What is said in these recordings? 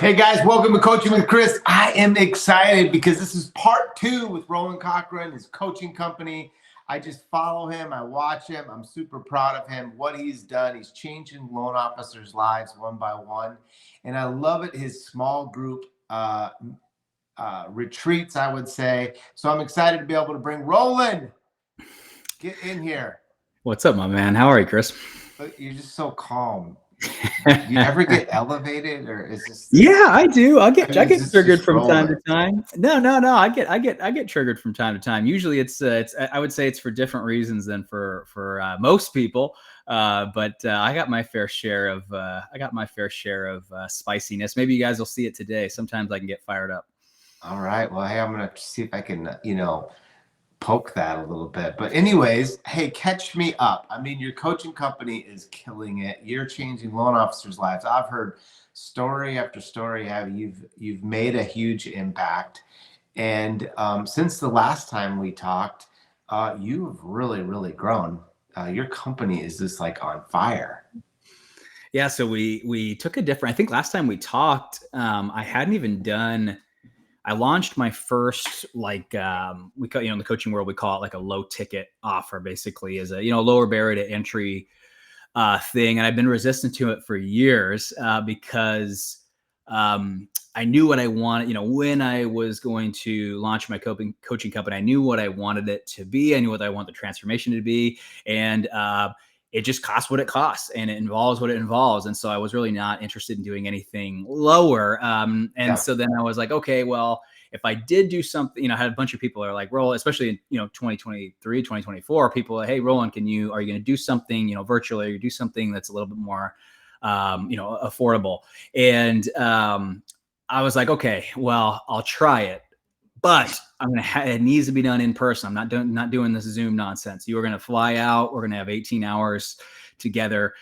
Hey guys, welcome to Coaching with Chris. I am excited because this is part 2 with Roland Cochrun, his coaching company. I just follow him. I watch him. I'm super proud of him, what he's done. He's changing loan officers' lives one by one. And I love it, his small group retreats, I would say. So I'm excited to be able to bring Roland. Get in here. What's up, my man? How are you, Chris? You're just so calm. Do you ever get elevated, or is this? Yeah, I do. I get triggered from time rolling? to time. No. I get triggered from time to time. Usually, it's I would say it's for different reasons than for most people. But I got my fair share of spiciness. Maybe you guys will see it today. Sometimes I can get fired up. All right. Well, hey, I'm gonna see if I can, poke that a little bit. But anyways, hey, catch me up. I mean, your coaching company is killing it. You're changing loan officers' lives. I've heard story after story how you've made a huge impact. And since the last time we talked, you've really grown. Your company is just like on fire. Yeah. So we took a different. I think last time we talked, I hadn't even done. I launched my first, in the coaching world, we call it like a low ticket offer, basically, as a, lower barrier to entry thing. And I've been resistant to it for years because I knew what I wanted, when I was going to launch my coaching company, I knew what I wanted it to be. I knew what I want the transformation to be. And it just costs what it costs and it involves what it involves. And so I was really not interested in doing anything lower. So then I was like, okay, well, if I did do something, I had a bunch of people are like, Roland, especially in, 2023, 2024, people are, hey, Roland, are you going to do something, virtually, or do something that's a little bit more, affordable. And I was like, okay, well, I'll try it. But it needs to be done in person. I'm not doing this Zoom nonsense. You are going to fly out. We're going to have 18 hours together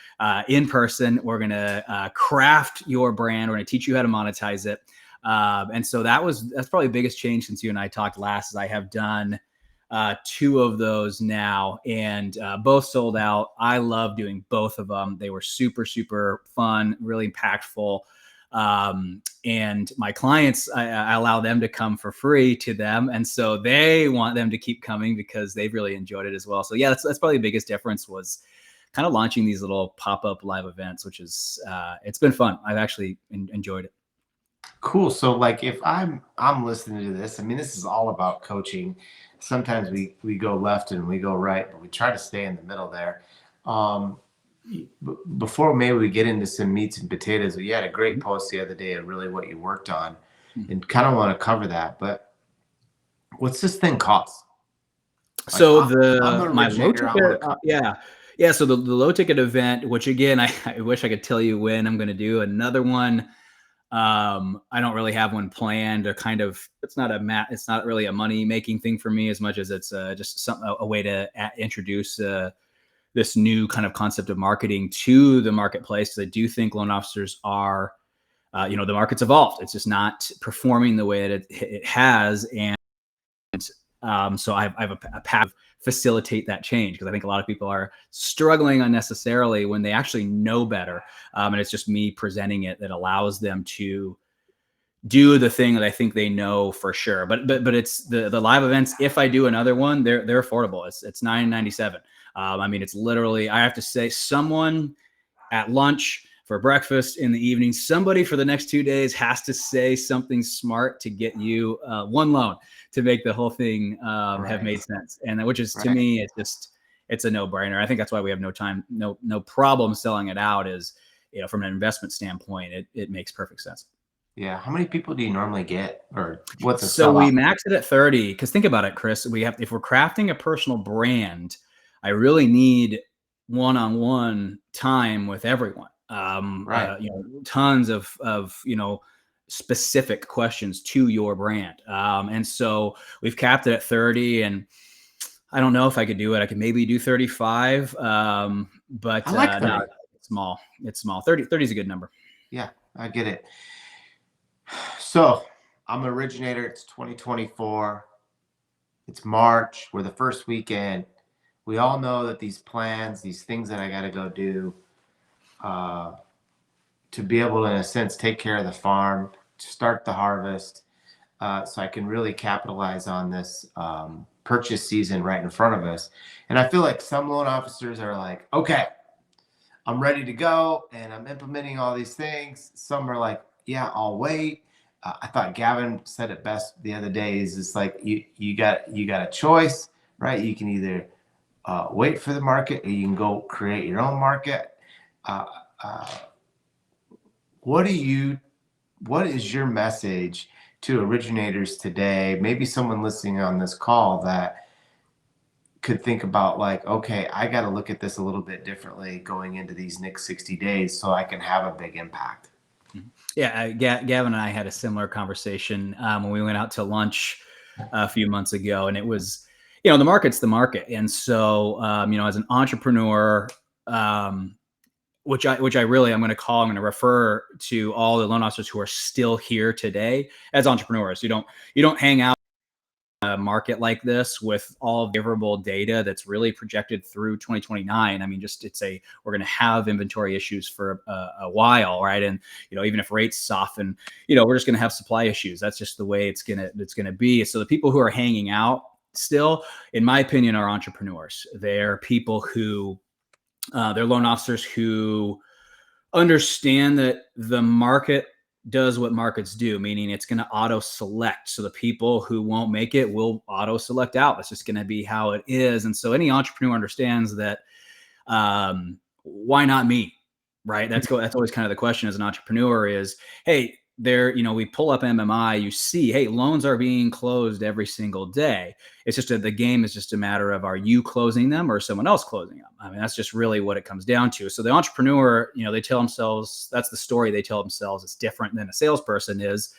in person. We're going to craft your brand. We're going to teach you how to monetize it. And so that's probably the biggest change since you and I talked last. Is I have done 2 of those now, and both sold out. I love doing both of them. They were super fun, really impactful. And my clients, I allow them to come for free to them. And so they want them to keep coming because they've really enjoyed it as well. So yeah, that's probably the biggest difference was kind of launching these little pop-up live events, which is, it's been fun. I've actually enjoyed it. Cool. So like if I'm listening to this, I mean, this is all about coaching. Sometimes we go left and we go right, but we try to stay in the middle there. Before maybe we get into some meats and potatoes, you had a great post the other day of really what you worked on, and kind of want to cover that. But what's this thing cost? So my low ticket, yeah. So the low ticket event, which again, I wish I could tell you when I'm going to do another one. I don't really have one planned, or kind of, it's not really a money making thing for me as much as it's just a way to introduce this new kind of concept of marketing to the marketplace. Because I do think loan officers are, the market's evolved. It's just not performing the way that it has. And so I have a path to facilitate that change, because I think a lot of people are struggling unnecessarily when they actually know better. And it's just me presenting it that allows them to do the thing that I think they know for sure. But it's the live events. If I do another one, they're affordable. It's $9.97. I mean, it's literally, I have to say, someone at lunch, for breakfast, in the evening, somebody for the next 2 days has to say something smart to get you one loan to make the whole thing have made sense. And which is, to me, it's a no-brainer. I think that's why we have no problem selling it out. Is, from an investment standpoint, it makes perfect sense. Yeah. How many people do you normally get, or what's a so we max it at 30? Because think about it, Chris. If we're crafting a personal brand, I really need one-on-one time with everyone. Tons of specific questions to your brand. And so we've capped it at 30, and I don't know if I could do it. I could maybe do 35. But I like 30. No, it's small. 30 is a good number. Yeah, I get it. So I'm an originator. It's 2024. It's March. We're the first weekend. We all know that these plans, these things that I got to go do to to be able to, in a sense, take care of the farm, start the harvest, so I can really capitalize on this purchase season right in front of us. And I feel like some loan officers are like, okay, I'm ready to go and I'm implementing all these things. Some are like, yeah, I'll wait. I thought Gavin said it best the other day. Is it's like you got a choice, right? You can either wait for the market or you can go create your own market. Uh, uh, what is your message to originators today? Maybe someone listening on this call that could think about like, okay, I got to look at this a little bit differently going into these next 60 days so I can have a big impact. Yeah, Gavin and I had a similar conversation when we went out to lunch a few months ago, and it was, the market's the market. And so, as an entrepreneur, which I'm going to refer to all the loan officers who are still here today as entrepreneurs. You don't hang out in a market like this with all favorable data that's really projected through 2029. I mean, we're going to have inventory issues for a while, right? And, even if rates soften, we're just going to have supply issues. That's just the way it's going to be. So the people who are hanging out still, in my opinion, are entrepreneurs. They're people who, they're loan officers who understand that the market does what markets do, meaning it's going to auto select. So the people who won't make it will auto select out. That's just going to be how it is. And so any entrepreneur understands that, why not me? Right. That's always kind of the question as an entrepreneur is, hey, we pull up MMI, you see, hey, loans are being closed every single day. It's just the game is just a matter of, are you closing them or someone else closing them? I mean, that's just really what it comes down to. So the entrepreneur, they tell themselves, that's the story they tell themselves. It's different than a salesperson is,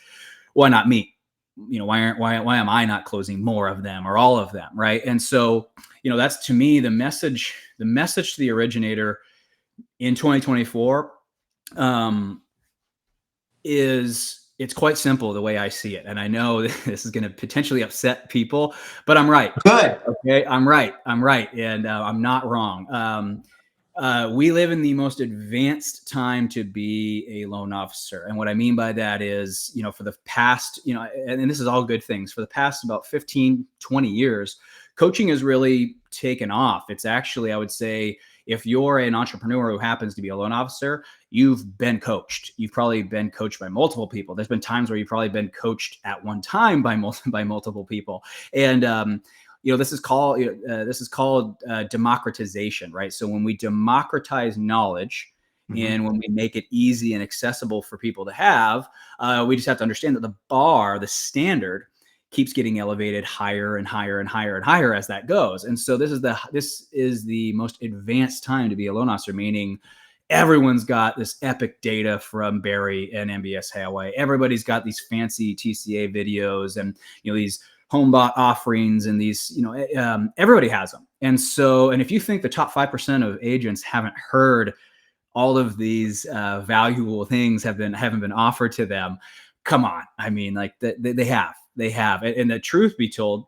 why not me? Why am I not closing more of them or all of them? Right. And so, that's to me, the message to the originator in 2024, it's quite simple the way I see it. And I know this is going to potentially upset people, but I'm right. Good. Okay. I'm right. And I'm not wrong. We live in the most advanced time to be a loan officer. And what I mean by that is, for the past, and this is all good things, for the past about 15, 20 years, coaching has really taken off. It's actually, I would say, if you're an entrepreneur who happens to be a loan officer, you've been coached. You've probably been coached by multiple people. There's been times where you've probably been coached at one time by multiple people. And, this is called democratization, right? So when we democratize knowledge, and when we make it easy and accessible for people to have, we just have to understand that the standard keeps getting elevated higher and higher and higher and higher as that goes. And so this is the most advanced time to be a loan officer, meaning everyone's got this epic data from Barry and MBS Hathaway. Everybody's got these fancy TCA videos and, these HomeBot offerings and these, everybody has them. And so, and if you think the top 5% of agents haven't heard all of these valuable things haven't been offered to them, come on. I mean, like they have. And the truth be told,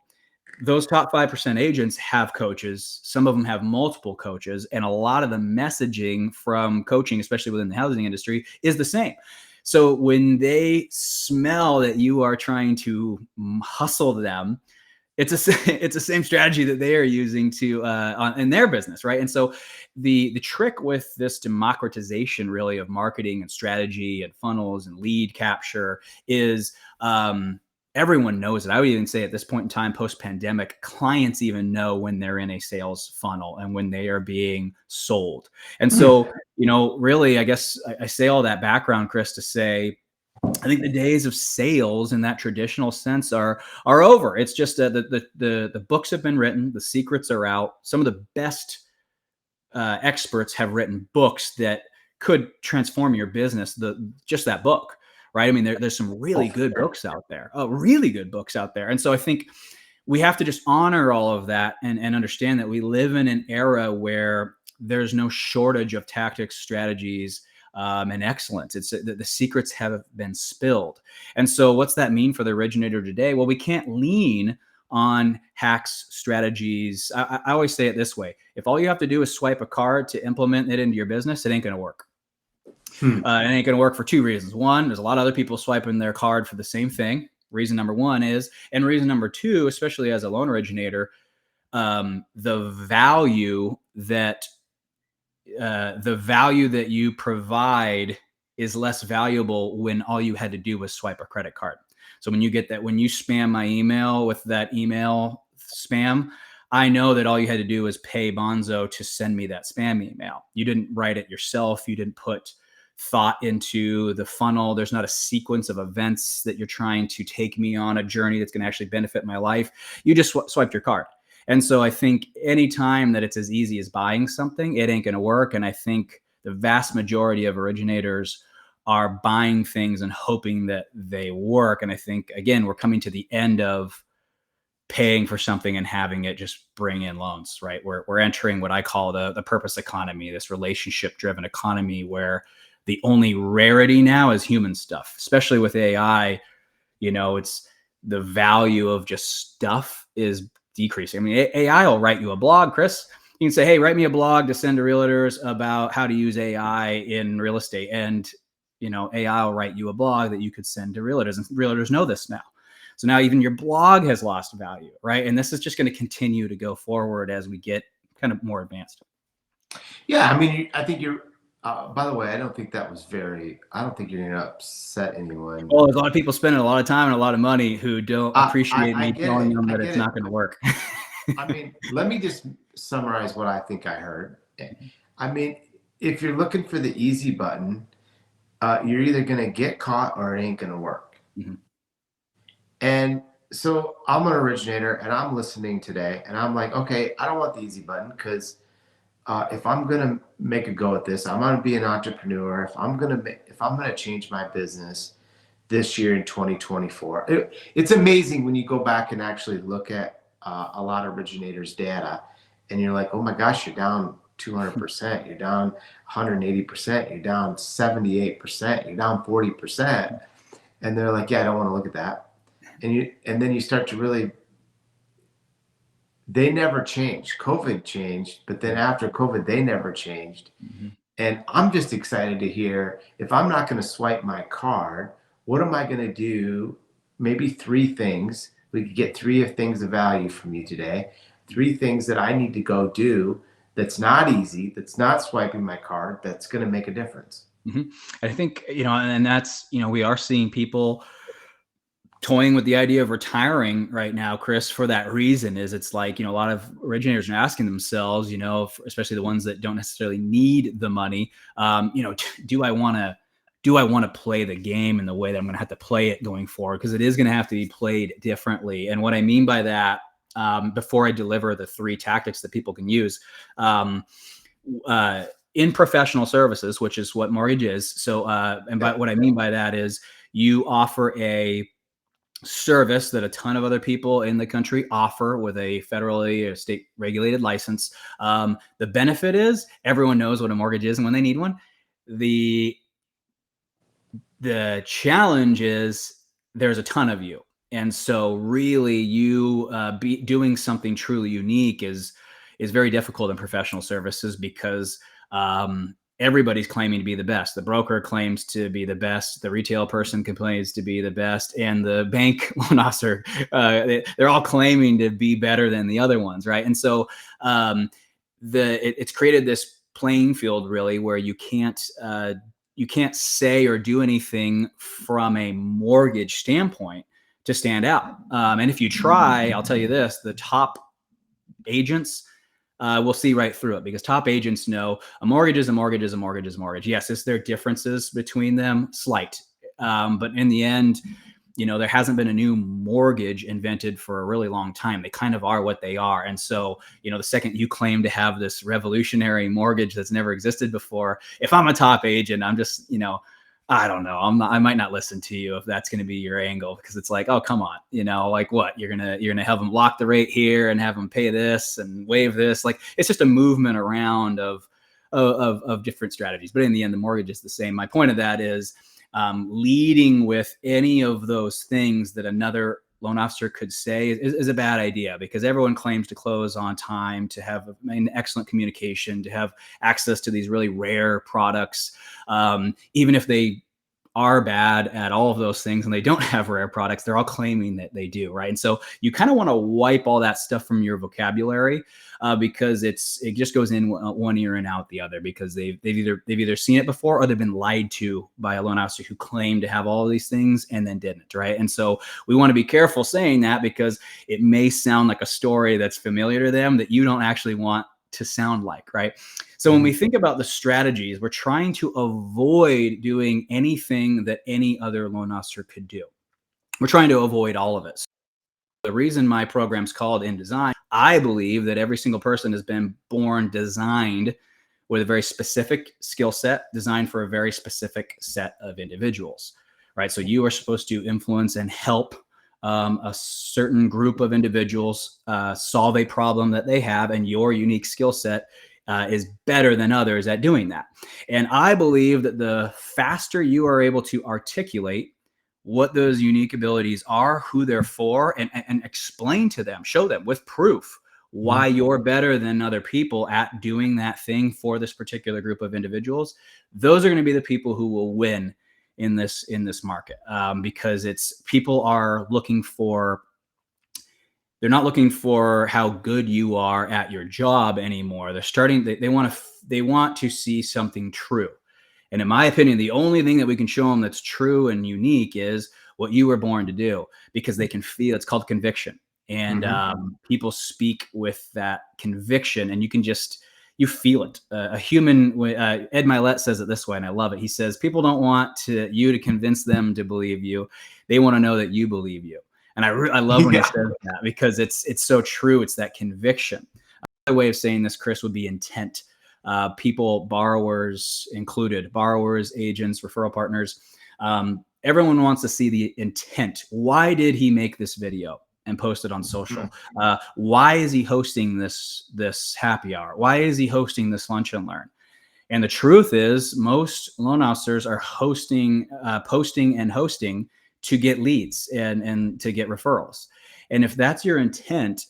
those top 5% agents have coaches. Some of them have multiple coaches, and a lot of the messaging from coaching, especially within the housing industry, is the same. So when they smell that you are trying to hustle them, it's the same strategy that they are using in their business, right? And so the trick with this democratization really of marketing and strategy and funnels and lead capture is everyone knows it. I would even say at this point in time, post-pandemic, clients even know when they're in a sales funnel and when they are being sold. And so, really, I guess I say all that background, Chris, to say, I think the days of sales in that traditional sense are over. It's just the books have been written, the secrets are out. Some of the best experts have written books that could transform your business. Just that book. Right. I mean, there's some really good books out there. And so I think we have to just honor all of that and understand that we live in an era where there's no shortage of tactics, strategies, and excellence. It's the secrets have been spilled. And so what's that mean for the originator today? Well, we can't lean on hacks, strategies. I always say it this way. If all you have to do is swipe a card to implement it into your business, it ain't going to work. Hmm. It ain't going to work for two reasons. One, there's a lot of other people swiping their card for the same thing. Reason number one is, and reason number two, especially as a loan originator, the value that you provide is less valuable when all you had to do was swipe a credit card. So when you get that, when you spam my email with that email spam, I know that all you had to do was pay Bonzo to send me that spam email. You didn't write it yourself. You didn't put thought into the funnel. There's not a sequence of events that you're trying to take me on a journey that's going to actually benefit my life. You just swiped your card. And so I think anytime that it's as easy as buying something, it ain't going to work. And I think the vast majority of originators are buying things and hoping that they work. And I think, again, we're coming to the end of paying for something and having it just bring in loans, right? We're entering what I call the purpose economy, this relationship driven economy where the only rarity now is human stuff, especially with AI. It's the value of just stuff is decreasing. I mean, AI will write you a blog, Chris. You can say, hey, write me a blog to send to realtors about how to use AI in real estate. And, AI will write you a blog that you could send to realtors. And realtors know this now. So now even your blog has lost value, right? And this is just going to continue to go forward as we get kind of more advanced. Yeah, I mean, I think you're. By the way, I don't think you're going to upset anyone. Well, there's a lot of people spending a lot of time and a lot of money who don't appreciate me telling them that it's not going to work. I mean, let me just summarize what I think I heard. I mean, if you're looking for the easy button, you're either going to get caught or it ain't going to work. Mm-hmm. And so I'm an originator and I'm listening today and I'm like, okay, I don't want the easy button because if I'm going to make a go at this, I'm going to be an entrepreneur. If I'm going to change my business this year in 2024, it's amazing when you go back and actually look at a lot of originators' data and you're like, oh my gosh, you're down 200%, you're down 180%, you're down 78%, you're down 40%. And they're like, yeah, I don't want to look at that. And then you start to really, they never changed. COVID changed, but then after COVID, they never changed. Mm-hmm. And I'm just excited to hear, if I'm not going to swipe my card, what am I going to do? Maybe 3 things. We could get 3 things of value from you today. 3 things that I need to go do that's not easy, that's not swiping my card, that's going to make a difference. Mm-hmm. I think, and that's, we are seeing people toying with the idea of retiring right now, Chris, for that reason. Is it's like, a lot of originators are asking themselves, especially the ones that don't necessarily need the money, do I want to play the game in the way that I'm going to have to play it going forward? Because it is going to have to be played differently. And what I mean by that, before I deliver the 3 tactics that people can use, in professional services, which is what mortgage is. So, what I mean by that is you offer a service that a ton of other people in the country offer with a federally or state regulated license. The benefit is everyone knows what a mortgage is and when they need one. The challenge is there's a ton of you. And so really you be doing something truly unique is very difficult in professional services because everybody's claiming to be the best. The broker claims to be the best. The retail person claims to be the best. And the bank loan officer, they're all claiming to be better than the other ones, right? And so it's created this playing field really where you can't say or do anything from a mortgage standpoint to stand out. And if you try, I'll tell you this, the top agents will see right through it because top agents know a mortgage is a mortgage is a mortgage is a mortgage. Yes, is there differences between them? Slight. But in the end, there hasn't been a new mortgage invented for a really long time. They kind of are what they are. And so, the second you claim to have this revolutionary mortgage that's never existed before, if I'm a top agent, I'm just, I don't know. I might not listen to you if that's going to be your angle because it's like, oh, come on, like what you're gonna have them lock the rate here and have them pay this and waive this. Like it's just a movement around of different strategies. But in the end, the mortgage is the same. My point of that is leading with any of those things that another loan officer could say is a bad idea, because everyone claims to close on time, to have an excellent communication, to have access to these really rare products. Even if they are bad at all of those things and they don't have rare products, they're all claiming that they do, right? And so you kind of want to wipe all that stuff from your vocabulary, because it just goes in one ear and out the other, because they've either seen it before, or they've been lied to by a loan officer who claimed to have all of these things and then didn't, right? And so we want to be careful saying that, because it may sound like a story that's familiar to them that you don't actually want to sound like, right? So when we think about the strategies, we're trying to avoid doing anything that any other loan officer could do. We're trying to avoid all of it. So the reason my program's called In Design, I believe that every single person has been born designed with a very specific skill set, designed for a very specific set of individuals, right? So you are supposed to influence and help a certain group of individuals solve a problem that they have, and your unique skill set is better than others at doing that. And I believe that the faster you are able to articulate what those unique abilities are, who they're for, and explain to them, show them with proof why you're better than other people at doing that thing for this particular group of individuals, those are going to be the people who will win in this market, because people are looking for, they're not looking for how good you are at your job anymore. They want to see something true. And in my opinion, the only thing that we can show them that's true and unique is what you were born to do, because they can feel, it's called conviction. And people speak with that conviction, and you feel it. A human, Ed Milet says it this way, and I love it. He says, people don't want you to convince them to believe you. They want to know that you believe you. And I love when he says that, because it's so true. It's that conviction. Another way of saying this, Chris, would be intent. People, borrowers included, borrowers, agents, referral partners. Everyone wants to see the intent. Why did he make this video and post it on social? Why is he hosting this happy hour? Why is he hosting this lunch and learn? And the truth is, most loan officers are posting and hosting to get leads and to get referrals. And if that's your intent,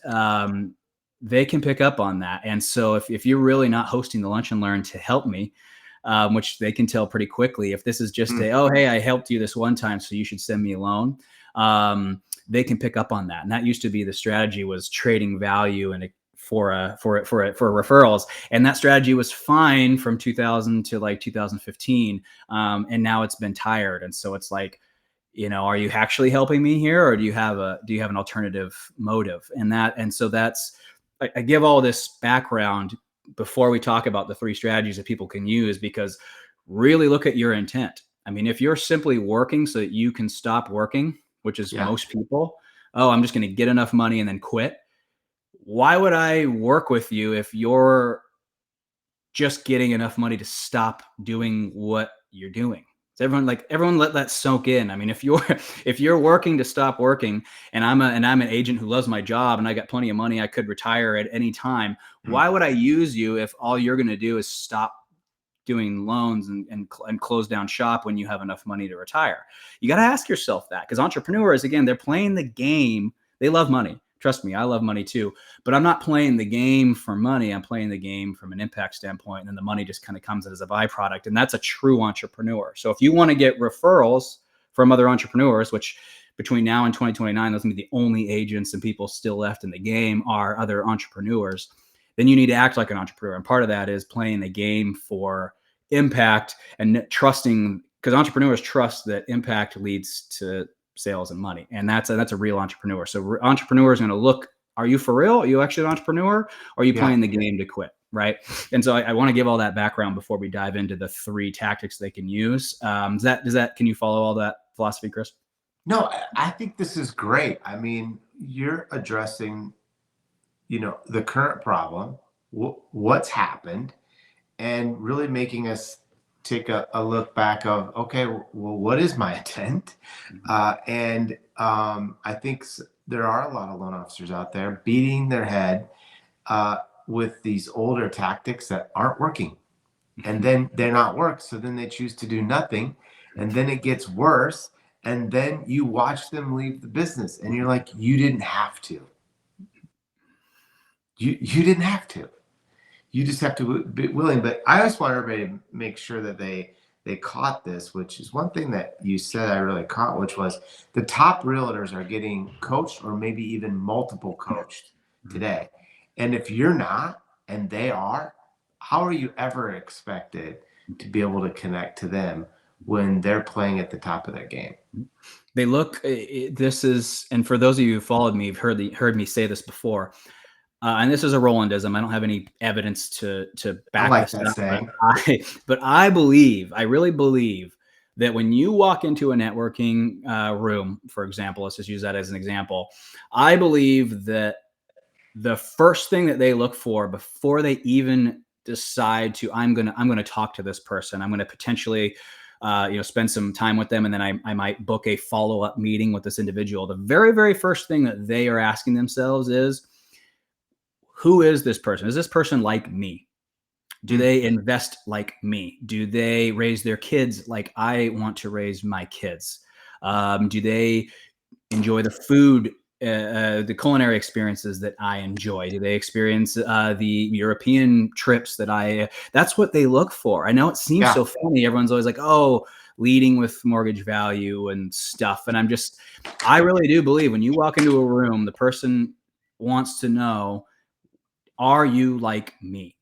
they can pick up on that. And so if you're really not hosting the lunch and learn to help me, which they can tell pretty quickly, if this is just oh, hey, I helped you this one time, so you should send me a loan, they can pick up on that. And that used to be the strategy, was trading value and for referrals. And that strategy was fine from 2000 to like 2015. And now it's been tired. And so it's like, are you actually helping me here, or do you have an alternative motive? And so I give all this background before we talk about the 3 strategies that people can use, because really look at your intent. I mean, if you're simply working so that you can stop working, which is most people, I'm just going to get enough money and then quit. Why would I work with you if you're just getting enough money to stop doing what you're doing? Everyone let that soak in. I mean, if you're working to stop working, and I'm an agent who loves my job and I got plenty of money, I could retire at any time. Why would I use you if all you're going to do is stop doing loans and close down shop when you have enough money to retire? You got to ask yourself that, because entrepreneurs, again, they're playing the game. They love money. Trust me, I love money too, but I'm not playing the game for money. I'm playing the game from an impact standpoint, and then the money just kind of comes as a byproduct. And that's a true entrepreneur. So if you want to get referrals from other entrepreneurs, which between now and 2029, those are going to be the only agents and people still left in the game are other entrepreneurs, then you need to act like an entrepreneur. And part of that is playing the game for impact and trusting, because entrepreneurs trust that impact leads to sales and money. And that's a real entrepreneur. So entrepreneurs are going to look, are you for real? Are you actually an entrepreneur? Or are you playing the game to quit? Right. And so I want to give all that background before we dive into the 3 tactics they can use. Can you follow all that philosophy, Chris? No, I think this is great. I mean, you're addressing, the current problem, what's happened, and really making us take a look back of, okay, well, what is my intent? And I think there are a lot of loan officers out there beating their head with these older tactics that aren't working. And then they're not work. So then they choose to do nothing. And then it gets worse. and then you watch them leave the business, and you're like, you didn't have to. You didn't have to. You just have to be willing. But I always want everybody to make sure that they caught this, which is one thing that you said I really caught, which was the top realtors are getting coached or maybe even multiple coached today. And if you're not, and they are, how are you ever expected to be able to connect to them when they're playing at the top of their game? They look, this is, and for those of you who followed me, you've heard me say this before. And this is a Rolandism. I don't have any evidence to back like this that up. saying. But I really believe that when you walk into a networking room, for example, let's just use that as an example. I believe that the first thing that they look for before they even decide to, I'm gonna talk to this person, I'm gonna potentially spend some time with them, and then I might book a follow-up meeting with this individual. The very, very first thing that they are asking themselves is, who is this person? Is this person like me? Do they invest like me? Do they raise their kids like I want to raise my kids? Do they enjoy the food, the culinary experiences that I enjoy? Do they experience the European trips that that's what they look for. I know it seems so funny. Everyone's always like, oh, leading with mortgage value and stuff. And I really do believe when you walk into a room, the person wants to know, are you like me?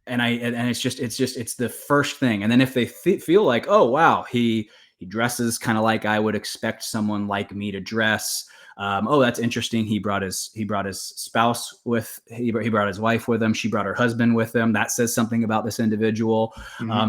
And it's the first thing. And then if they feel like, oh, wow, he dresses kind of like I would expect someone like me to dress. Oh, that's interesting. He brought his spouse with, he brought his wife with him. She brought her husband with them. That says something about this individual.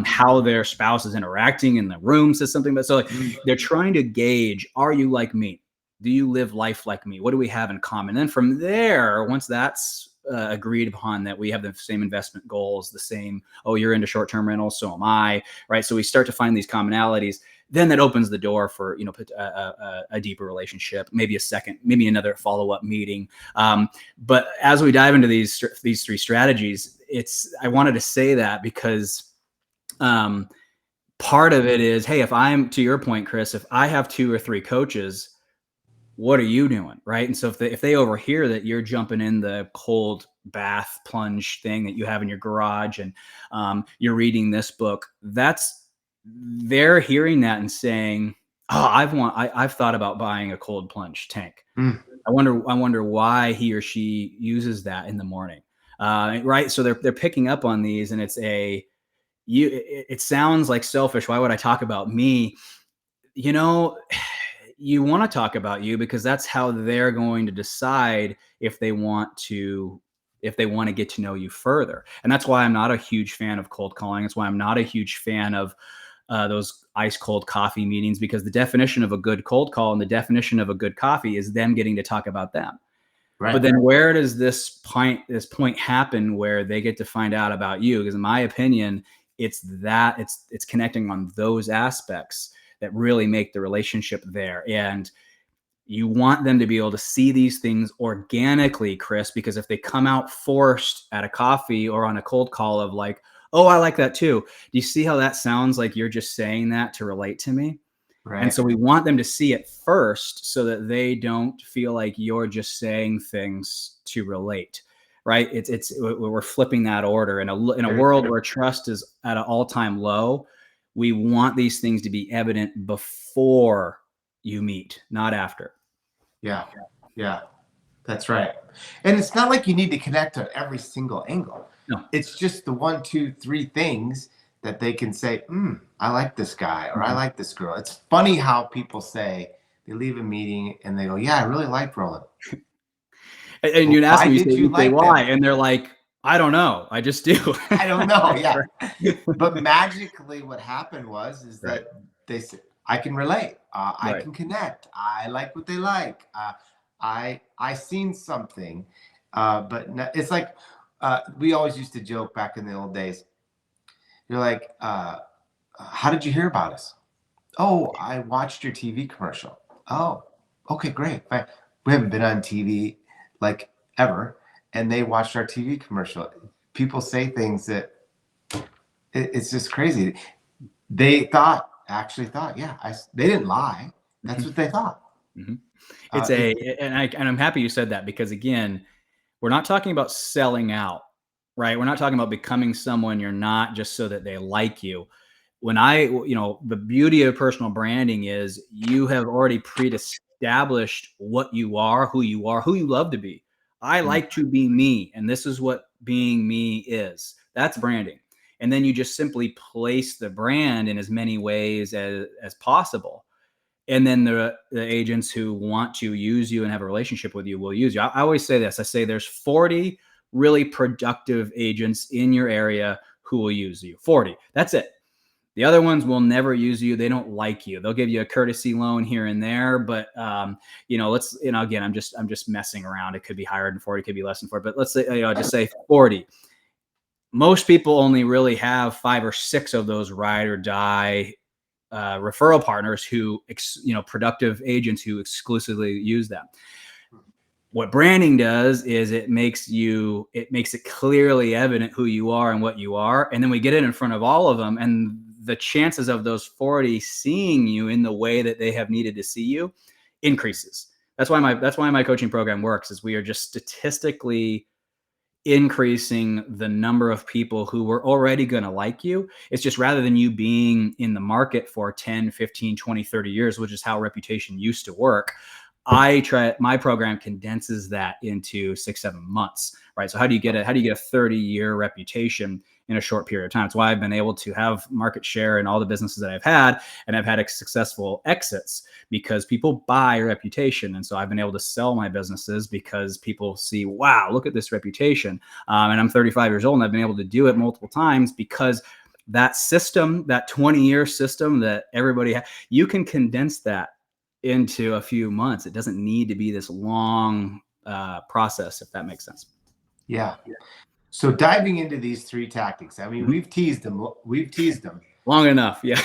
How their spouse is interacting in the room says something about, so they're trying to gauge, are you like me? Do you live life like me? What do we have in common? And then from there, once that's agreed upon, that we have the same investment goals, the same, oh, you're into short-term rentals, so am I, right? So we start to find these commonalities. Then that opens the door for, a deeper relationship, maybe another follow-up meeting. But as we dive into these three strategies, I wanted to say that because part of it is, hey, if I'm, to your point, Chris, if I have 2 or 3 coaches, what are you doing? Right. And so if they overhear that you're jumping in the cold bath plunge thing that you have in your garage, and you're reading this book, they're hearing that and saying, oh, I've thought about buying a cold plunge tank. I wonder why he or she uses that in the morning. Right. So they're picking up on these, and it sounds like selfish. Why would I talk about me? You want to talk about you because that's how they're going to decide if they want to get to know you further. And that's why I'm not a huge fan of cold calling. That's why I'm not a huge fan of those ice cold coffee meetings, because the definition of a good cold call and the definition of a good coffee is them getting to talk about them. Right. But then where does this point happen where they get to find out about you? Because in my opinion, it's connecting on those aspects that really make the relationship there. And you want them to be able to see these things organically, Chris, because if they come out forced at a coffee or on a cold call of like, oh, I like that too. Do you see how that sounds like you're just saying that to relate to me? Right. And so we want them to see it first so that they don't feel like you're just saying things to relate. Right. We're flipping that order in a world where trust is at an all-time low. We want these things to be evident before you meet, not after. Yeah. That's right. And it's not like you need to connect on every single angle. No. It's just the 1, 2, 3 things that they can say, I like this guy, or I like this girl. It's funny how people say, they leave a meeting and they go, yeah, I really like Roland. And you'd ask them, you say why? And they're like, I don't know. I just do. I don't know. Yeah. But magically what happened is that they said, I can relate. I can connect. I like what they like. I seen something. But it's like, we always used to joke back in the old days. You're like, how did you hear about us? Oh, I watched your TV commercial. Oh, okay, great. We haven't been on TV like ever. And they watched our TV commercial. People say things that it's just crazy. They actually thought, yeah, they didn't lie. That's what they thought. Mm-hmm. Uh, And I'm happy you said that, because again, we're not talking about selling out, right? We're not talking about becoming someone you're not just so that they like you. The beauty of personal branding is you have already pre-established what you are, who you love to be. I like to be me, and this is what being me is. That's branding. And then you just simply place the brand in as many ways as possible. And then the agents who want to use you and have a relationship with you will use you. I always say this. I say there's 40 really productive agents in your area who will use you. 40. That's it. The other ones will never use you. They don't like you. They'll give you a courtesy loan here and there, but again, I'm just messing around. It could be higher than 40, it could be less than 40, but let's say, just say 40. Most people only really have 5 or 6 of those ride or die referral partners who, productive agents who exclusively use them. What branding does is it makes it clearly evident who you are and what you are. And then we get it in front of all of them. And the chances of those 40 seeing you in the way that they have needed to see you increases. That's why my coaching program works, is we are just statistically increasing the number of people who were already going to like you. It's just, rather than you being in the market for 10, 15, 20, 30 years, which is how reputation used to work, my program condenses that into 6-7 months, right? So how do you get a 30-year reputation in a short period of time? That's why I've been able to have market share in all the businesses that I've had, and I've had successful exits, because people buy reputation. And so I've been able to sell my businesses because people see, wow, look at this reputation. And I'm 35 years old, and I've been able to do it multiple times because that system, that 20-year system that everybody you can condense that into a few months. It doesn't need to be this long process, if that makes sense. Yeah. So diving into these 3 tactics, I mean, we've teased them. Long enough. Yeah.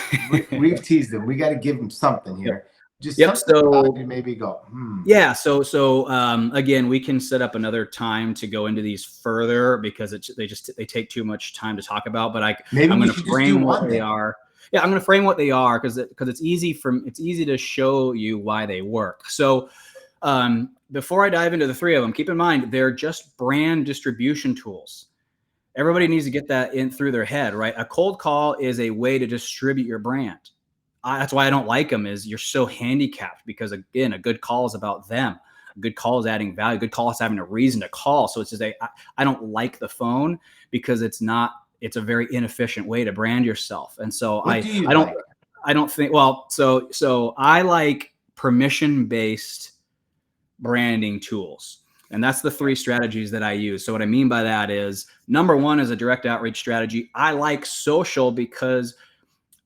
We've teased them. We got to give them something here. Just Yep. something So to maybe go, Yeah. So again, we can set up another time to go into these further, because they take too much time to talk about. But I'm going to frame what they are. Yeah, I'm going to frame what they are, because it's easy to show you why they work. So before I dive into the 3 of them, keep in mind they're just brand distribution tools. Everybody needs to get that in through their head, right? A cold call is a way to distribute your brand. That's why I don't like them, is you're so handicapped, because again, a good call is about them. A good call is adding value. A good call is having a reason to call. So it's just I don't like the phone, because it's a very inefficient way to brand yourself. And so I don't think, well, so I like permission-based branding tools. And that's the 3 strategies that I use. So what I mean by that is, number 1 is a direct outreach strategy. I like social because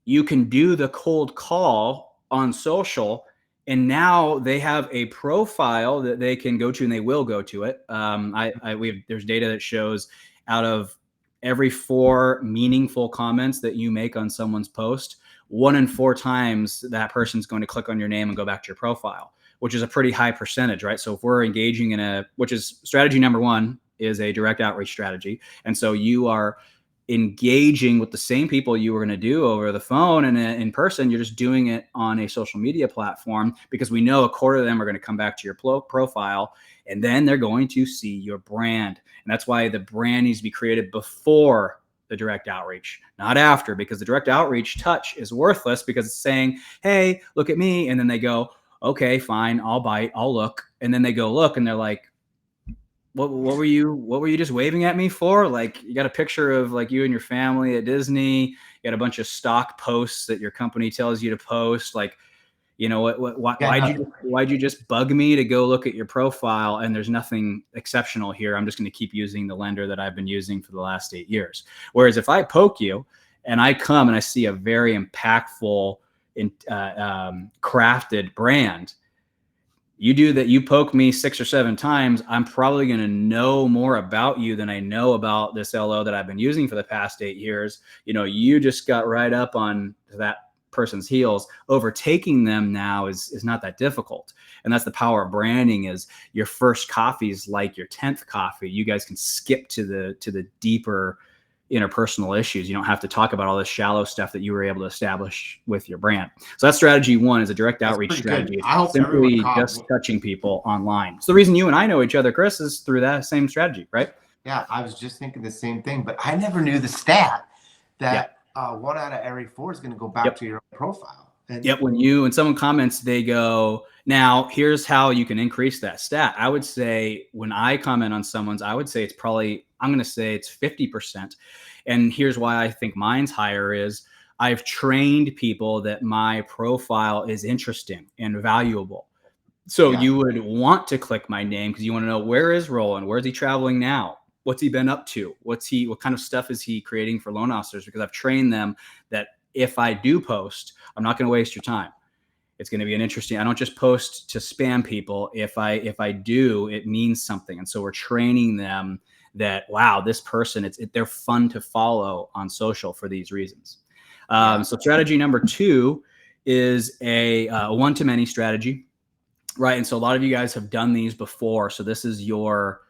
you can do the cold call on social, and now they have a profile that they can go to, and they will go to it. There's data that shows, out of every 4 meaningful comments that you make on someone's post, 1 in 4 times that person's going to click on your name and go back to your profile, which is a pretty high percentage, right? So if we're engaging which is strategy number 1, is a direct outreach strategy. And so you are engaging with the same people you were going to do over the phone and in person. You're just doing it on a social media platform, because we know a quarter of them are going to come back to your profile, and then they're going to see your brand. And that's why the brand needs to be created before the direct outreach, not after, because the direct outreach touch is worthless, because it's saying, hey, look at me. And then they go, okay, fine, I'll bite, I'll look. And then they go look, and they're like, what were you just waving at me for? Like, you got a picture of like you and your family at Disney. You got a bunch of stock posts that your company tells you to post. Like, why'd you just bug me to go look at your profile? And there's nothing exceptional here. I'm just going to keep using the lender that I've been using for the last 8 years. Whereas if I poke you and I come and I see a very impactful, crafted brand, you do that, you poke me 6 or 7 times, I'm probably going to know more about you than I know about this LO that I've been using for the past 8 years. You just got right up on that person's heels. Overtaking them now is not that difficult. And that's the power of branding, is your first coffee is like your 10th coffee. You guys can skip to the deeper interpersonal issues. You don't have to talk about all this shallow stuff that you were able to establish with your brand. So that's strategy one, is a direct outreach strategy. Good. I hope simply just touching people online. So the reason you and I know each other, Chris, is through that same strategy, right? Yeah, I was just thinking the same thing, but I never knew the stat that 1 out of every 4 is going to go back to your own profile. And when someone comments, they go, now here's how you can increase that stat. I would say when I comment on someone's, I would say it's probably, I'm going to say it's 50%. And here's why I think mine's higher is I've trained people that my profile is interesting and valuable. So you would want to click my name because you want to know, where is Roland? Where's he traveling now? What's he been up to? What kind of stuff is he creating for loan officers? Because I've trained them that if I do post, I'm not going to waste your time. It's going to be an interesting, I don't just post to spam people. If I do, it means something. And so we're training them that, wow, this person, they're fun to follow on social for these reasons. So strategy number 2 is a one-to-many strategy. Right. And so a lot of you guys have done these before. So these are your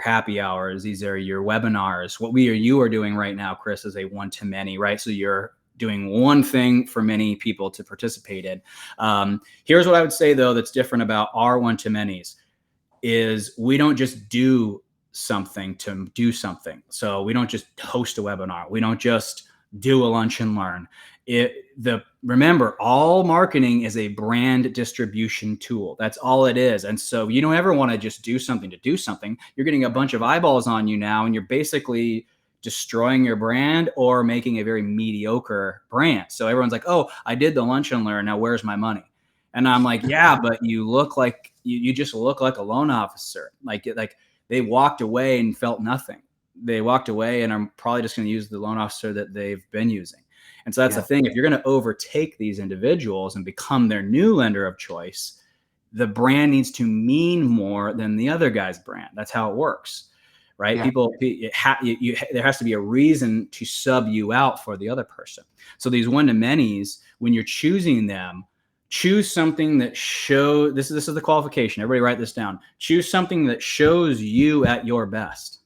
happy hours. These are your webinars. What you are doing right now, Chris, is a one-to-many, right? So you're doing one thing for many people to participate in. Here's what I would say, though, that's different about our one-to-manys is we don't just do something to do something. So we don't just host a webinar. We don't just do a lunch and learn. Remember, all marketing is a brand distribution tool. That's all it is. And so you don't ever want to just do something to do something. You're getting a bunch of eyeballs on you now, and you're basically destroying your brand or making a very mediocre brand. So everyone's like, oh, I did the lunch and learn. Now where's my money? And I'm like, yeah, but you look like you just look like a loan officer. Like they walked away and felt nothing. They walked away and are probably just going to use the loan officer that they've been using. And so that's the thing. If you're going to overtake these individuals and become their new lender of choice, the brand needs to mean more than the other guy's brand. That's how it works, right? Yeah. There has to be a reason to sub you out for the other person. So these one-to-manys, when you're choosing them, choose something that this is the qualification. Everybody write this down. Choose something that shows you at your best.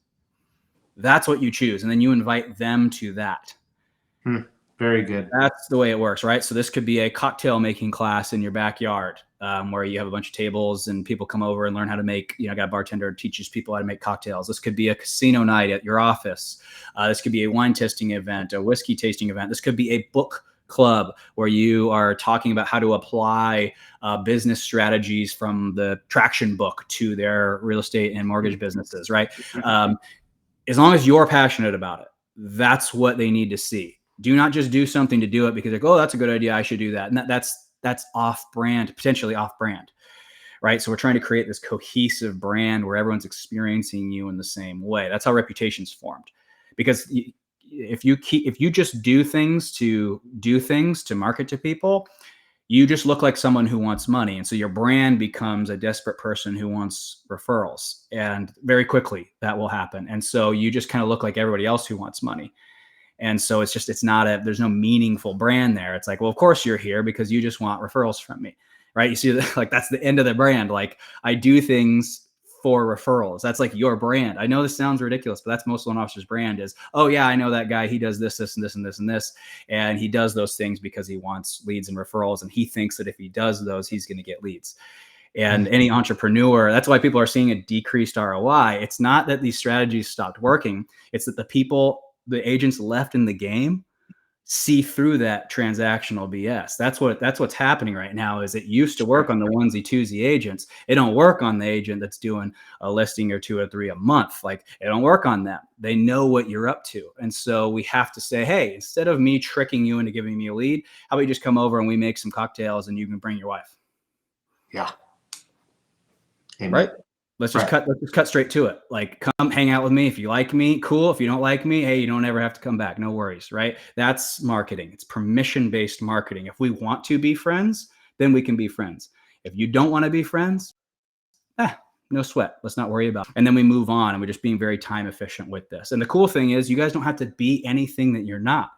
That's what you choose. And then you invite them to that. Very good. That's the way it works, right? So this could be a cocktail making class in your backyard where you have a bunch of tables and people come over and learn how to make, got a bartender who teaches people how to make cocktails. This could be a casino night at your office. This could be a wine tasting event, a whiskey tasting event. This could be a book club where you are talking about how to apply business strategies from the Traction book to their real estate and mortgage businesses, right? As long as you're passionate about it, that's what they need to see. Do not just do something to do it because like, oh, that's a good idea, I should do that. And that's off brand, potentially off brand, right? So we're trying to create this cohesive brand where everyone's experiencing you in the same way. That's how reputation's formed. Because if you just do things to market to people, you just look like someone who wants money. And so your brand becomes a desperate person who wants referrals. And very quickly that will happen. And so you just kind of look like everybody else who wants money. And so there's no meaningful brand there. It's like, well, of course you're here because you just want referrals from me, right? You see, like that's the end of the brand. Like I do things for referrals. That's like your brand. I know this sounds ridiculous, but that's most loan officers' brand is, oh yeah, I know that guy. He does this, this, and this, and this, and this. And he does those things because he wants leads and referrals. And he thinks that if he does those, he's going to get leads. And any entrepreneur, that's why people are seeing a decreased ROI. It's not that these strategies stopped working. It's that the agents left in the game see through that transactional BS. That's what's happening right now. Is it used to work on the onesie twosie agents. It don't work on the agent that's doing a listing or 2 or 3 a month. Like it don't work on them. They know what you're up to. And so we have to say, hey, instead of me tricking you into giving me a lead, how about you just come over and we make some cocktails and you can bring your wife. Yeah. Amen. Right. Let's just cut straight to it. Like, come hang out with me. If you like me, cool. If you don't like me, hey, you don't ever have to come back. No worries, right? That's marketing. It's permission-based marketing. If we want to be friends, then we can be friends. If you don't want to be friends, no sweat. Let's not worry about it. And then we move on, and we're just being very time efficient with this. And the cool thing is you guys don't have to be anything that you're not.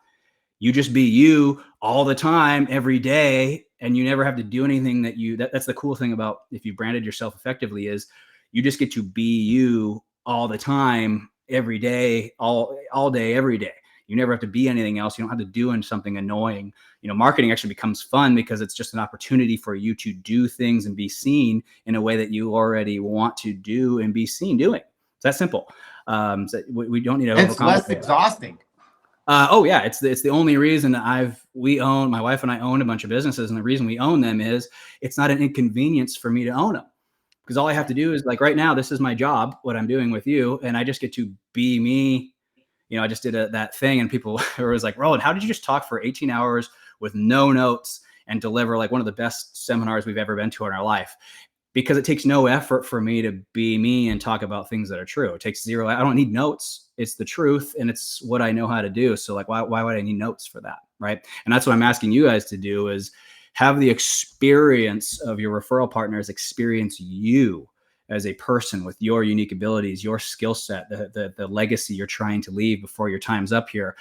You just be you all the time, every day, and you never have to do anything that's the cool thing about if you branded yourself effectively is you just get to be you all the time every day, all day, every day. You never have to be anything else. You don't have to do something annoying. Marketing actually becomes fun because it's just an opportunity for you to do things and be seen in a way that you already want to do and be seen doing. It's that simple. So we don't need to overcomplicate. It's less exhausting. Oh yeah, it's the only reason my wife and I own a bunch of businesses, and the reason we own them is it's not an inconvenience for me to own them, because all I have to do is, like, right now, this is my job, what I'm doing with you, and I just get to be me. I just did that thing, and people were always like, Roland, how did you just talk for 18 hours with no notes and deliver like one of the best seminars we've ever been to in our life? Because it takes no effort for me to be me and talk about things that are true. It takes zero. I don't need notes. It's the truth, and it's what I know how to do. So like, why would I need notes for that? Right. And that's what I'm asking you guys to do, is have the experience of your referral partners experience you as a person with your unique abilities, your skill set, the legacy you're trying to leave before your time's up here.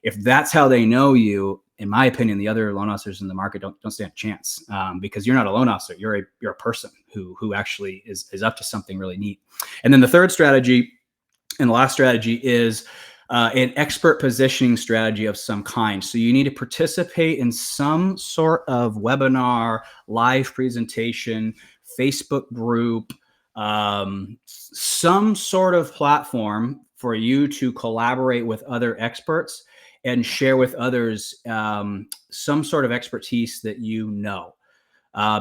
If that's how they know you, in my opinion, the other loan officers in the market don't stand a chance, because you're not a loan officer. You're a person who actually is up to something really neat. And then the third strategy and the last strategy is an expert positioning strategy of some kind. So you need to participate in some sort of webinar, live presentation, Facebook group, some sort of platform for you to collaborate with other experts and share with others some sort of expertise that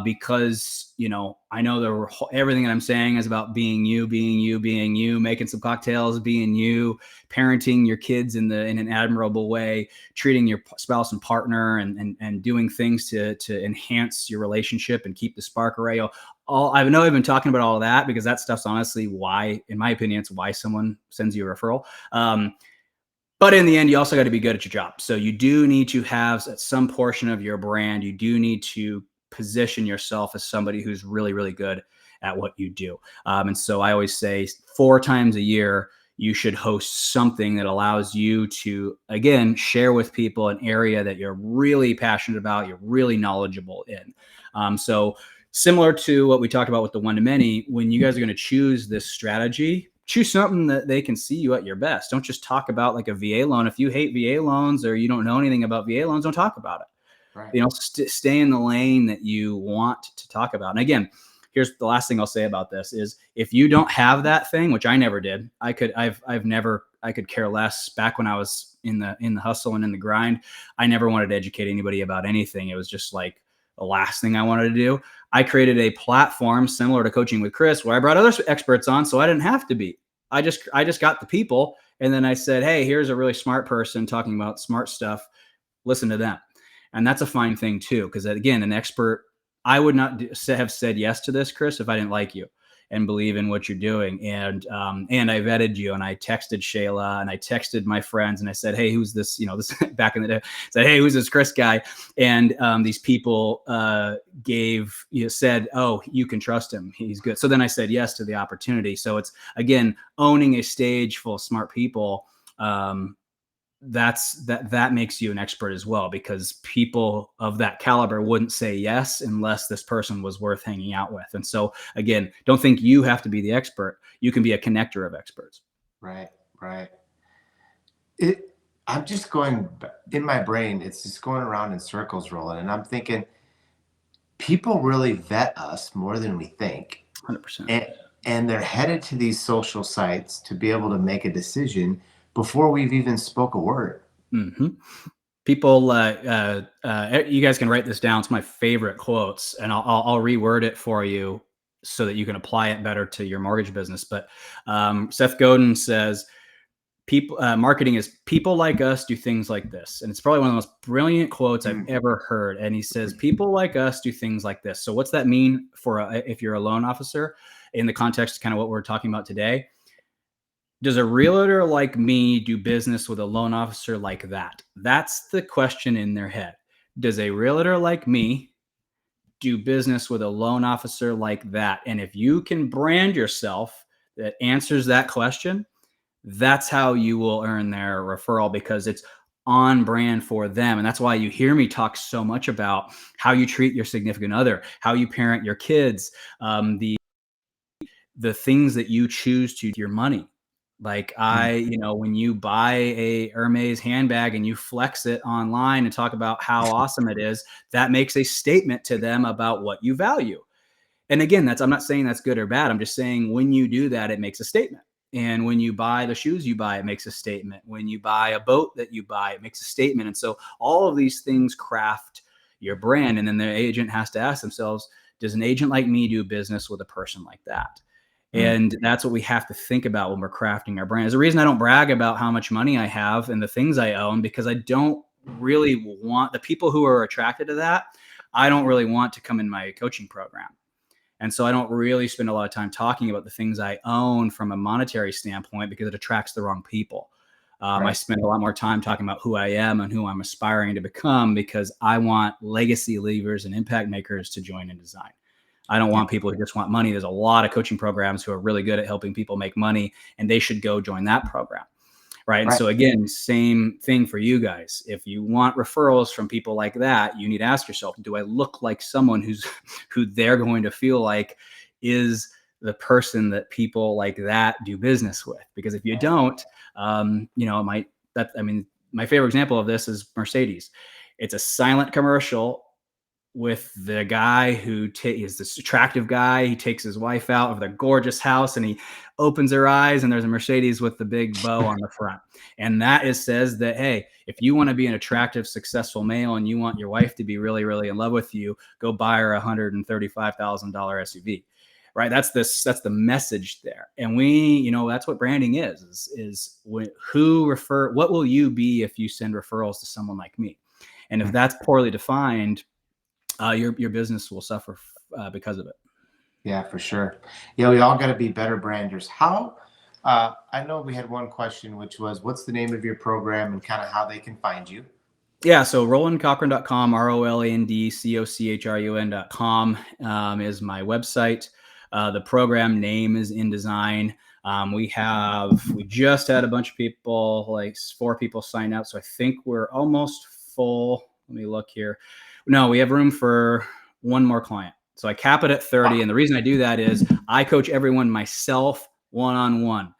because I know everything that I'm saying is about being you, making some cocktails, being you, parenting your kids in an admirable way, treating your spouse and partner, and doing things to enhance your relationship and keep the spark array. I know I've been talking about all of that because that stuff's honestly why, in my opinion, it's why someone sends you a referral. But in the end, you also got to be good at your job. So you do need to have some portion of your brand. You do need to position yourself as somebody who's really, really good at what you do. And so I always say 4 times a year, you should host something that allows you to, again, share with people an area that you're really passionate about, you're really knowledgeable in. So similar to what we talked about with the one-to-many, when you guys are going to choose this strategy, choose something that they can see you at your best. Don't just talk about like a VA loan. If you hate VA loans or you don't know anything about VA loans, don't talk about it. Right. Stay in the lane that you want to talk about. And again, here's the last thing I'll say about this is, if you don't have that thing, which I never did, I could care less. Back when I was in the hustle and in the grind, I never wanted to educate anybody about anything. It was just like the last thing I wanted to do. I created a platform similar to Coaching with Chris, where I brought other experts on, so I didn't have to be. I just got the people, and then I said, hey, here's a really smart person talking about smart stuff. Listen to them. And that's a fine thing too, because again, an expert, I would not have said yes to this, Chris, if I didn't like you and believe in what you're doing. And I vetted you, and I texted Shayla, and I texted my friends, and I said, hey, who's this? This back in the day, said, hey, who's this Chris guy? And these people said, oh, you can trust him. He's good. So then I said yes to the opportunity. So it's, again, owning a stage full of smart people. That makes you an expert as well, because people of that caliber wouldn't say yes unless this person was worth hanging out with. And so again, don't think you have to be the expert. You can be a connector of experts. Right. I'm just going in my brain. It's just going around in circles, Roland. And I'm thinking people really vet us more than we think. 100%. And they're headed to these social sites to be able to make a decision before we've even spoke a word. Mm-hmm. People, you guys can write this down. It's my favorite quotes, and I'll reword it for you so that you can apply it better to your mortgage business. But Seth Godin says, marketing is people like us do things like this. And it's probably one of the most brilliant quotes I've ever heard. And he says, people like us do things like this. So what's that mean if you're a loan officer in the context of kind of what we're talking about today? Does a realtor like me do business with a loan officer like that? That's the question in their head. Does a realtor like me do business with a loan officer like that? And if you can brand yourself that answers that question, that's how you will earn their referral, because it's on brand for them. And that's why you hear me talk so much about how you treat your significant other, how you parent your kids, the things that you choose to do with your money. Like when you buy a Hermes handbag and you flex it online and talk about how awesome it is, that makes a statement to them about what you value. And again, I'm not saying that's good or bad. I'm just saying when you do that, it makes a statement. And when you buy the shoes you buy, it makes a statement. When you buy a boat that you buy, it makes a statement. And so all of these things craft your brand. And then the agent has to ask themselves, does an agent like me do business with a person like that? And that's what we have to think about when we're crafting our brand. There's a reason I don't brag about how much money I have and the things I own, because I don't really want the people who are attracted to that. I don't really want to come in my coaching program. And so I don't really spend a lot of time talking about the things I own from a monetary standpoint, because it attracts the wrong people. Right. I spend a lot more time talking about who I am and who I'm aspiring to become, because I want legacy leavers and impact makers to join in design. I don't want people who just want money. There's a lot of coaching programs who are really good at helping people make money, and they should go join that program. Right. And so again, same thing for you guys. If you want referrals from people like that, you need to ask yourself, do I look like someone who they're going to feel like is the person that people like that do business with? Because if you don't, my favorite example of this is Mercedes. It's a silent commercial with the guy who is this attractive guy. He takes his wife out of their gorgeous house and he opens her eyes, and there's a Mercedes with the big bow on the front. And that says that, hey, if you want to be an attractive, successful male and you want your wife to be really, really in love with you, go buy her a $135,000 SUV. Right. That's the message there. And that's what branding is what will you be if you send referrals to someone like me? And if that's poorly defined, your business will suffer because of it. Yeah, for sure. Yeah, we all got to be better branders. How? I know we had one question, which was, what's the name of your program and kind of how they can find you? Yeah, so RolandCochrun.com, RolandCochrun.com is my website. The program name is In Design. We just had a bunch of people, like 4 people sign up. So I think we're almost full. Let me look here. No, we have room for one more client. So I cap it at 30. Wow. And the reason I do that is I coach everyone myself one-on-one.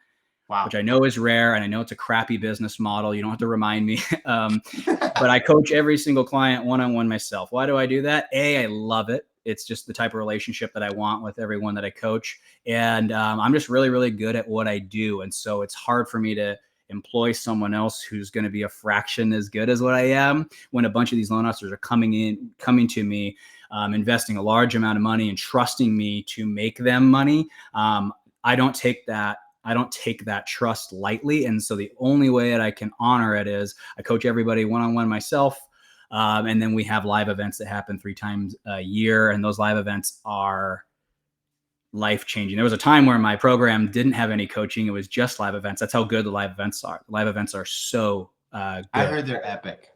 Wow. Which I know is rare, and I know it's a crappy business model. You don't have to remind me. But I coach every single client one-on-one myself. Why do I do that? I love it. It's just the type of relationship that I want with everyone that I coach. And I'm just really, really good at what I do. And so it's hard for me to employ someone else who's going to be a fraction as good as what I am, when a bunch of these loan officers are coming to me, investing a large amount of money and trusting me to make them money. I don't take that trust lightly. And so the only way that I can honor it is I coach everybody one-on-one myself. And then we have live events that happen 3 times a year. And those live events are life-changing. There was a time where my program didn't have any coaching. It was just live events. That's how good the live events are. Live events are so good. I heard they're epic.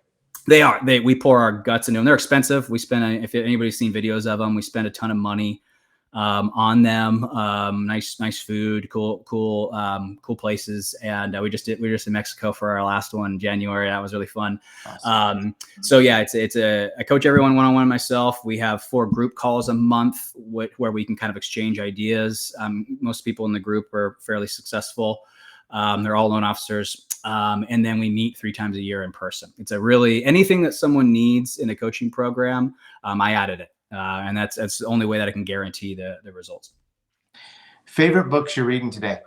They are. We pour our guts into them. They're expensive. We spend, if anybody's seen videos of them, we spend a ton of money on them. Nice food, cool places. And we just in Mexico for our last one in January. That was really fun. Awesome. So yeah, I coach everyone one-on-one myself. We have 4 group calls a month where we can kind of exchange ideas. Most people in the group are fairly successful. They're all loan officers. And then we meet 3 times a year in person. It's anything that someone needs in a coaching program, I added it. And that's the only way that I can guarantee the results. Favorite books you're reading today?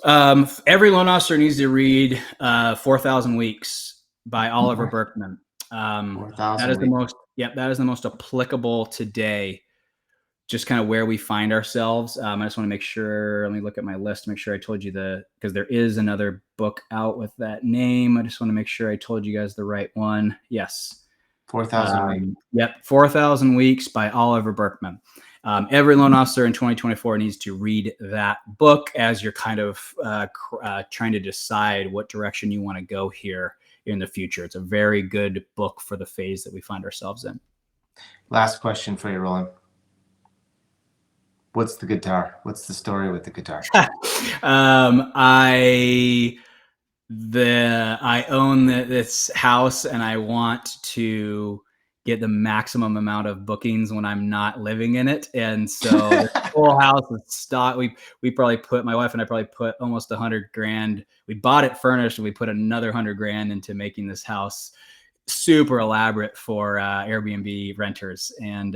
Every loan officer needs to read 4,000 Weeks by Oliver Burkeman. That is the most applicable today, just kind of where we find ourselves. I just want to make sure, let me look at my list to make sure I told you because there is another book out with that name. I just want to make sure I told you guys the right one. Yes. 4,000 Weeks. Yep. 4,000 Weeks by Oliver Burkeman. Every loan officer in 2024 needs to read that book as you're kind of trying to decide what direction you want to go here in the future. It's a very good book for the phase that we find ourselves in. Last question for you, Roland. What's the guitar? What's the story with the guitar? I own this house and I want to get the maximum amount of bookings when I'm not living in it. And so the whole house is stocked. We probably put, my wife and I probably put almost $100,000. We bought it furnished and we put another $100,000 into making this house super elaborate for Airbnb renters. And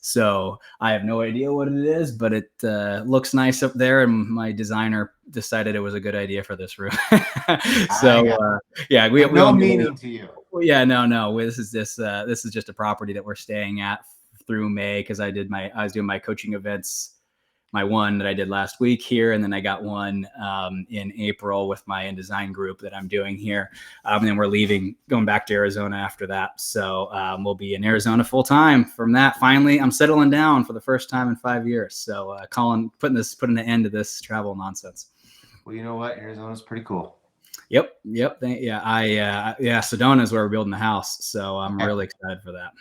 so I have no idea what it is, but it looks nice up there. And my designer decided it was a good idea for this room. So yeah, we no meaning to you. Yeah, no. This is just a property that we're staying at through May, because I was doing my coaching events, my one that I did last week here, and then I got one in April with my InDesign group that I'm doing here, and then we're going back to Arizona after that. So we'll be in Arizona full time from that. Finally, I'm settling down for the first time in 5 years. So putting an end to this travel nonsense. Well, you know what? Arizona's pretty cool. Yep. Sedona is where we're building the house. So I'm really excited for that.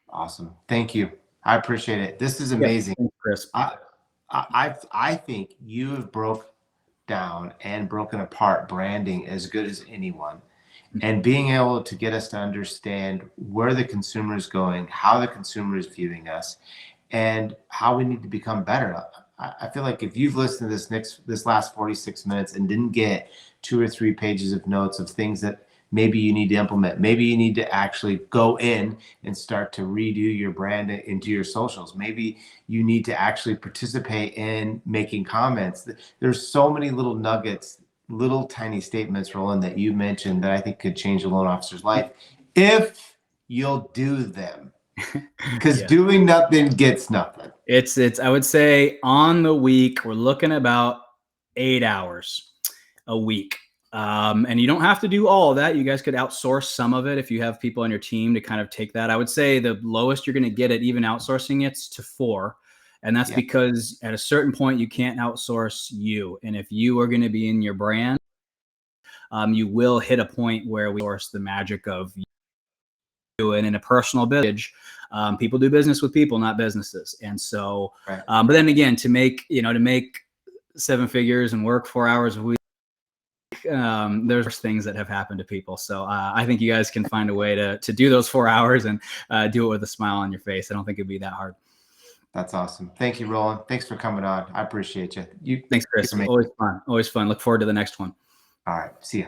Awesome. Thank you. I appreciate it. This is amazing. Thanks, Chris. I think you have broken down and broken apart branding as good as anyone. And being able to get us to understand where the consumer is going, how the consumer is viewing us, and how we need to become better. I feel like if you've listened to this last 46 minutes and didn't get 2 or 3 pages of notes of things that maybe you need to implement, maybe you need to actually go in and start to redo your brand into your socials. Maybe you need to actually participate in making comments. There's so many little nuggets, little tiny statements, Roland, that you mentioned that I think could change a loan officer's life if you'll do them. Because doing nothing gets nothing. It's I would say on the week, we're looking about 8 hours a week. And you don't have to do all of that. You guys could outsource some of it if you have people on your team to kind of take that. I would say the lowest you're going to get at even outsourcing it's to 4. And that's because at a certain point, you can't outsource you. And if you are going to be in your brand, you will hit a point where we source the magic of you. And in a personal business, people do business with people, not businesses. And so, but then again, to make 7 figures and work 4 hours a week, there's things that have happened to people. So I think you guys can find a way to do those 4 hours and do it with a smile on your face. I don't think it'd be that hard. That's awesome. Thank you, Roland. Thanks for coming on. I appreciate you. Thanks, Chris. Always fun. Look forward to the next one. All right. See ya.